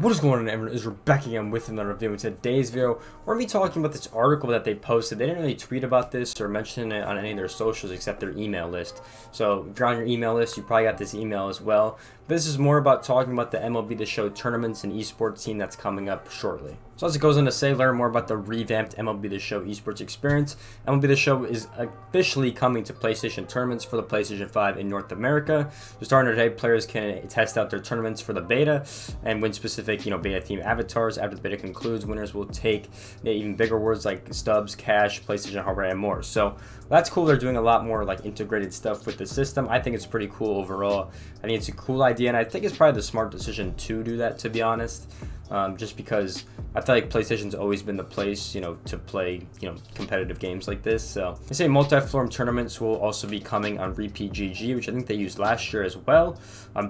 What is going on, everyone? Is Rebecca again with another video. In today's video, we're going to be talking about this article that they posted. They didn't really tweet about this or mention it on any of their socials except their email list. So if you're on your email list, you probably got this email as well. But this is more about talking about the MLB The Show tournaments and esports team that's coming up shortly. So as it goes on to say, learn more about the revamped MLB The Show esports experience. MLB The Show is officially coming to PlayStation tournaments for the PlayStation 5 in North America. So starting today, players can test out their tournaments for the beta and win specific, beta theme avatars. After the beta concludes, winners will take even bigger awards like stubs, cash, PlayStation hardware, and more. So that's cool. They're doing a lot more like integrated stuff with the system. I think it's pretty cool overall. I think it's a cool idea, and I think it's probably the smart decision to do that, to be honest. Just because I feel like PlayStation's always been the place, to play, competitive games like this. So they say multi-floor tournaments will also be coming on Repeat GG, which I think they used last year as well.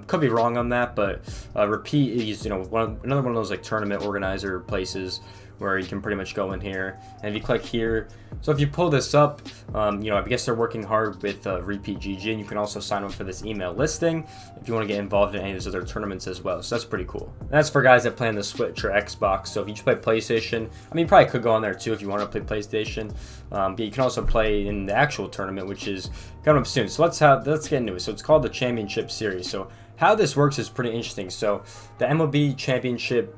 Could be wrong on that, but Repeat is, another one of those like tournament organizer places where you can pretty much go in here, and if you click here, so if you pull this up, I guess they're working hard with Repeat GG, and you can also sign up for this email listing if you want to get involved in any of those other tournaments as well. So that's pretty cool. And that's for guys that play on the Switch or Xbox. So if you just play PlayStation, you probably could go on there too if you want to play PlayStation, but you can also play in the actual tournament, which is coming up soon. So let's get into it. So it's called the Championship Series. So how this works is pretty interesting. So the MLB Championship,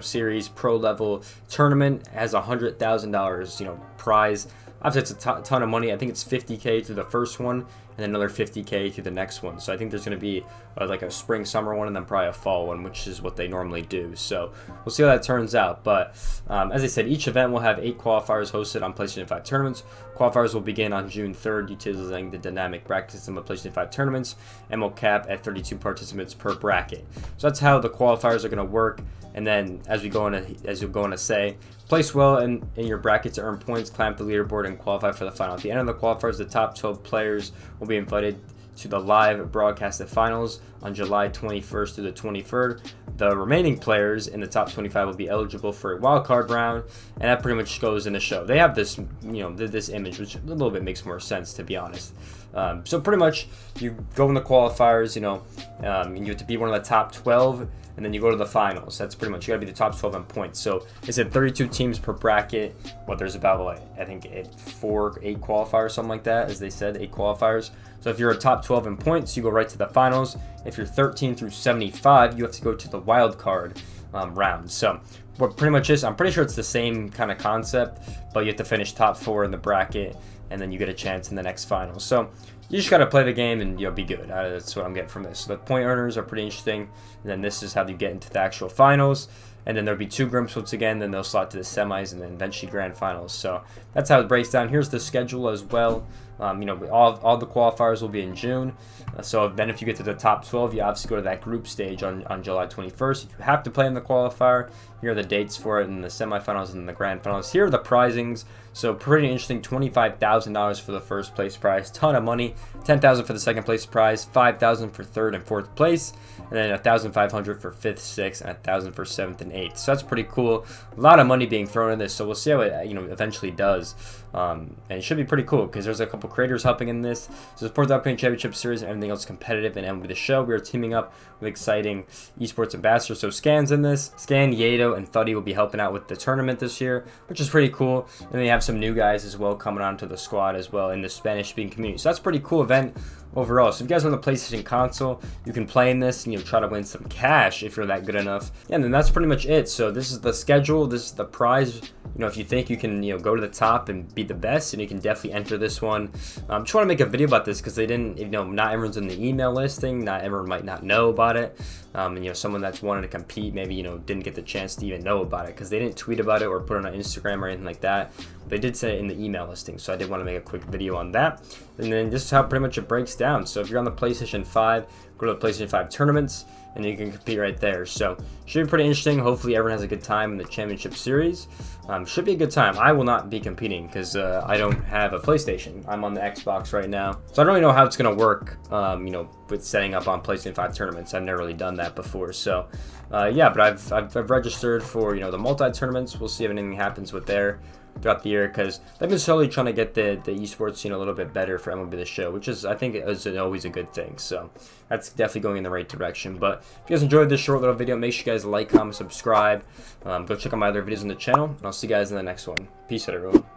Series Pro Level Tournament has $100,000, prize. Obviously, it's a ton of money. I think it's $50K through the first one, and another $50K through the next one. So I think there's going to be like a spring, summer one, and then probably a fall one, which is what they normally do. So we'll see how that turns out. But as I said, each event will have 8 qualifiers hosted on PlayStation 5 tournaments. Qualifiers will begin on June 3rd, utilizing the dynamic bracket system of PlayStation 5 tournaments, and will cap at 32 participants per bracket. So that's how the qualifiers are going to work. And then as you'll go on to say, place well in your bracket to earn points, climb up the leaderboard, and qualify for the final. At the end of the qualifiers, the top 12 players will be invited to the live broadcasted finals on July 21st through the 23rd. The remaining players in the top 25 will be eligible for a wild card round, and that pretty much goes in the show. They have this, this image, which a little bit makes more sense, to be honest. So pretty much you go in the qualifiers, and you have to be one of the top 12, and then you go to the finals. That's pretty much, you gotta be the top 12 in points. So it's at 32 teams per bracket. There's about, I think 8 qualifiers, something like that, as they said, 8 qualifiers. So if you're a top 12 in points, you go right to the finals. If you're 13 through 75, you have to go to the wild card round. So what pretty much is, I'm pretty sure it's the same kind of concept, but you have to finish top 4 in the bracket, and then you get a chance in the next final. So you just got to play the game and be good. That's what I'm getting from this. So the point earners are pretty interesting, and then this is how you get into the actual finals. And then there'll be 2 groups once again, then they'll slot to the semis and then eventually grand finals. So that's how it breaks down. Here's the schedule as well. All the qualifiers will be in June. So then if you get to the top 12, you obviously go to that group stage on July 21st. If you have to play in the qualifier, here are the dates for it in the semifinals and the grand finals. Here are the prizings. So pretty interesting, $25,000 for the first place prize, ton of money. $10,000 for the second place prize, $5,000 for third and fourth place, and then $1,500 for fifth, sixth, and $1,000 for seventh and eighth. So that's pretty cool. A lot of money being thrown in this. So we'll see how it eventually does. And it should be pretty cool because there's a couple creators helping in this. So support the upcoming championship series and everything else competitive and MLB The Show. We are teaming up with exciting esports ambassadors. So Scan's in this. Scan, Yedo, and Thuddy will be helping out with the tournament this year, which is pretty cool. And they have some new guys as well coming onto the squad as well in the Spanish-speaking community. So that's a pretty cool event overall. So if you guys are on the PlayStation console, you can play in this and try to win some cash if you're that good enough. Yeah, and then that's pretty much it. So this is the schedule. This is the prize. If you think you can, go to the top and be the best, and you can definitely enter this one. Just want to make a video about this because they didn't, not everyone's in the email listing. Not everyone might not know about it. And someone that's wanted to compete maybe, didn't get the chance to even know about it because they didn't tweet about it or put it on Instagram or anything like that. They did say it in the email listing, so I did want to make a quick video on that. And then this is how pretty much it breaks down. So if you're on the PlayStation 5, go to the PlayStation 5 tournaments, and you can compete right there. So should be pretty interesting. Hopefully everyone has a good time in the championship series. Should be a good time. I will not be competing because I don't have a PlayStation. I'm on the Xbox right now, so I don't really know how it's gonna work. With setting up on PlayStation 5 tournaments, I've never really done that before. So yeah, but I've registered for the multi tournaments. We'll see if anything happens with there. throughout the year, because they've been slowly trying to get the esports scene a little bit better for MLB The Show, which is, I think, is always a good thing. So that's definitely going in the right direction. But if you guys enjoyed this short little video, make sure you guys like, comment, subscribe. Go check out my other videos on the channel, and I'll see you guys in the next one. Peace out, everyone.